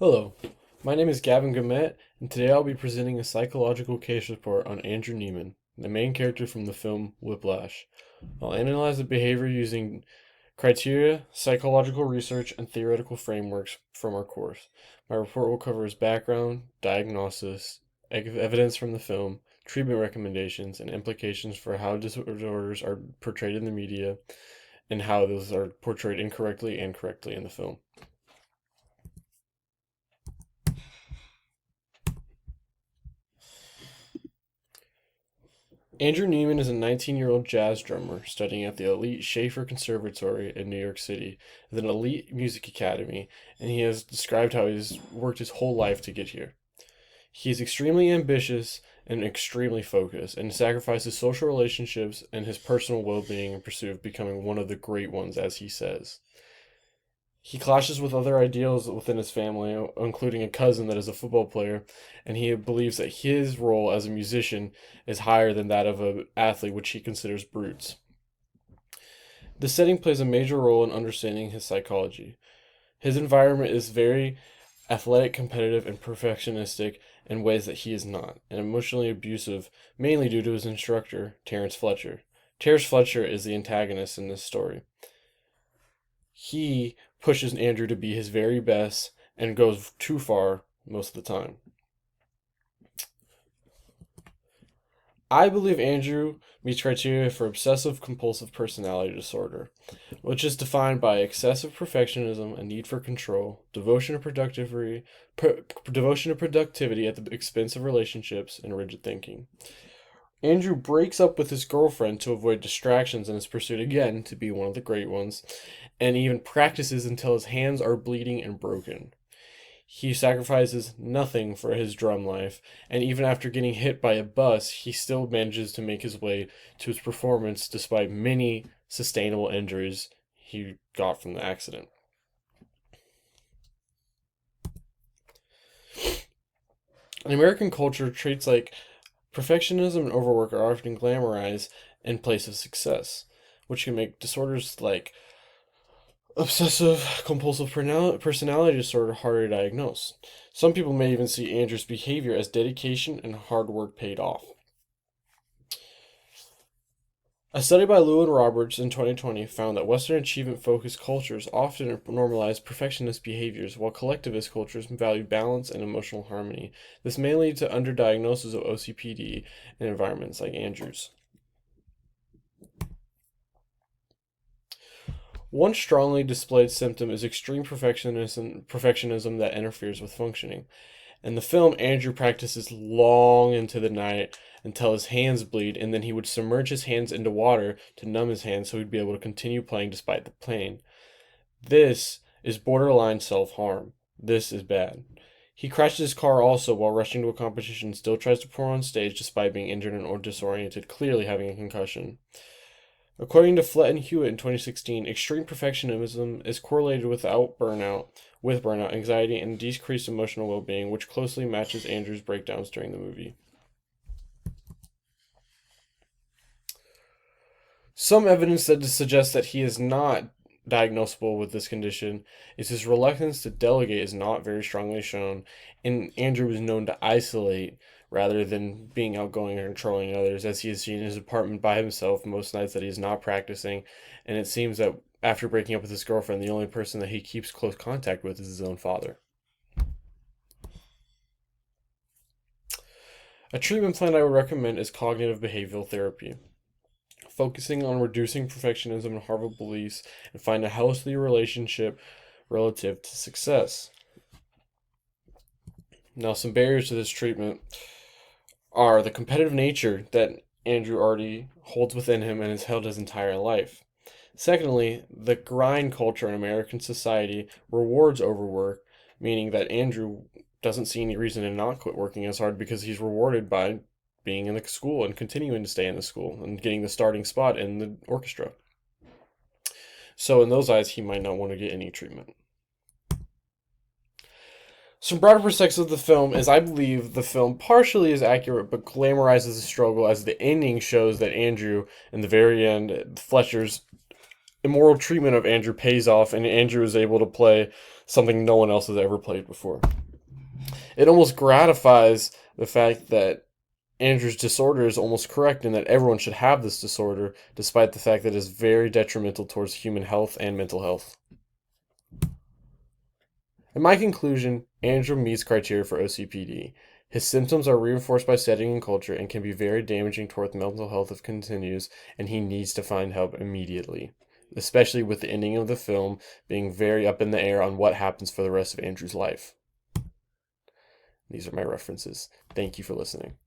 Hello, my name is Gavin Gamet, and today I'll be presenting a psychological case report on Andrew Neiman, the main character from the film Whiplash. I'll analyze the behavior using criteria, psychological research, and theoretical frameworks from our course. My report will cover his background, diagnosis, evidence from the film, treatment recommendations, and implications for how disorders are portrayed in the media and how those are portrayed incorrectly and correctly in the film. Andrew Neiman is a 19-year-old jazz drummer studying at the elite Schaefer Conservatory in New York City, with an elite music academy, and he has described how he's worked his whole life to get here. He is extremely ambitious and extremely focused, and sacrifices social relationships and his personal well-being in pursuit of becoming one of the great ones, as he says. He clashes with other ideals within his family, including a cousin that is a football player, and he believes that his role as a musician is higher than that of an athlete, which he considers brutes. The setting plays a major role in understanding his psychology. His environment is very athletic, competitive, and perfectionistic in ways that he is not, and emotionally abusive, mainly due to his instructor, Terrence Fletcher. Terrence Fletcher is the antagonist in this story. He pushes Andrew to be his very best and goes too far most of the time. I believe Andrew meets criteria for obsessive compulsive personality disorder, which is defined by excessive perfectionism, a need for control, devotion to productivity at the expense of relationships, and rigid thinking. Andrew breaks up with his girlfriend to avoid distractions in his pursuit again to be one of the great ones, and even practices until his hands are bleeding and broken. He sacrifices nothing for his drum life, and even after getting hit by a bus, he still manages to make his way to his performance despite many sustainable injuries he got from the accident. In American culture, traits like perfectionism and overwork are often glamorized in place of success, which can make disorders like obsessive compulsive personality disorder harder to diagnose. Some people may even see Andrew's behavior as dedication and hard work paid off. A study by Lou and Roberts in 2020 found that Western achievement-focused cultures often normalize perfectionist behaviors, while collectivist cultures value balance and emotional harmony. This may lead to underdiagnosis of OCPD in environments like Andrew's. One strongly displayed symptom is extreme perfectionism that interferes with functioning. In the film, Andrew practices long into the night until his hands bleed, and then he would submerge his hands into water to numb his hands so he'd be able to continue playing despite the pain. This is borderline self-harm. This is bad. He crashes his car also while rushing to a competition and still tries to perform on stage despite being injured or disoriented, clearly having a concussion. According to Flett and Hewitt in 2016, extreme perfectionism is correlated with burnout, anxiety, and decreased emotional well-being, which closely matches Andrew's breakdowns during the movie. Some evidence that suggests that he is not diagnosable with this condition is his reluctance to delegate is not very strongly shown, and Andrew is known to isolate rather than being outgoing or controlling others, as he is seen in his apartment by himself most nights that he is not practicing, and it seems that after breaking up with his girlfriend, the only person that he keeps close contact with is his own father. A treatment plan I would recommend is cognitive behavioral therapy, focusing on reducing perfectionism and harmful beliefs and find a healthy relationship relative to success. Now, some barriers to this treatment are the competitive nature that Andrew already holds within him and has held his entire life. Secondly, the grind culture in American society rewards overwork, meaning that Andrew doesn't see any reason to not quit working as hard because he's rewarded by being in the school and continuing to stay in the school and getting the starting spot in the orchestra. So in those eyes, he might not want to get any treatment. Some broader perspectives of the film is I believe the film partially is accurate but glamorizes the struggle, as the ending shows that Andrew, in the very end, Fletcher's immoral treatment of Andrew pays off, and Andrew is able to play something no one else has ever played before. It almost gratifies the fact that Andrew's disorder is almost correct and that everyone should have this disorder, despite the fact that it is very detrimental towards human health and mental health. In my conclusion, Andrew meets criteria for OCPD. His symptoms are reinforced by setting and culture and can be very damaging toward mental health if continues, and he needs to find help immediately, especially with the ending of the film being very up in the air on what happens for the rest of Andrew's life. These are my references. Thank you for listening.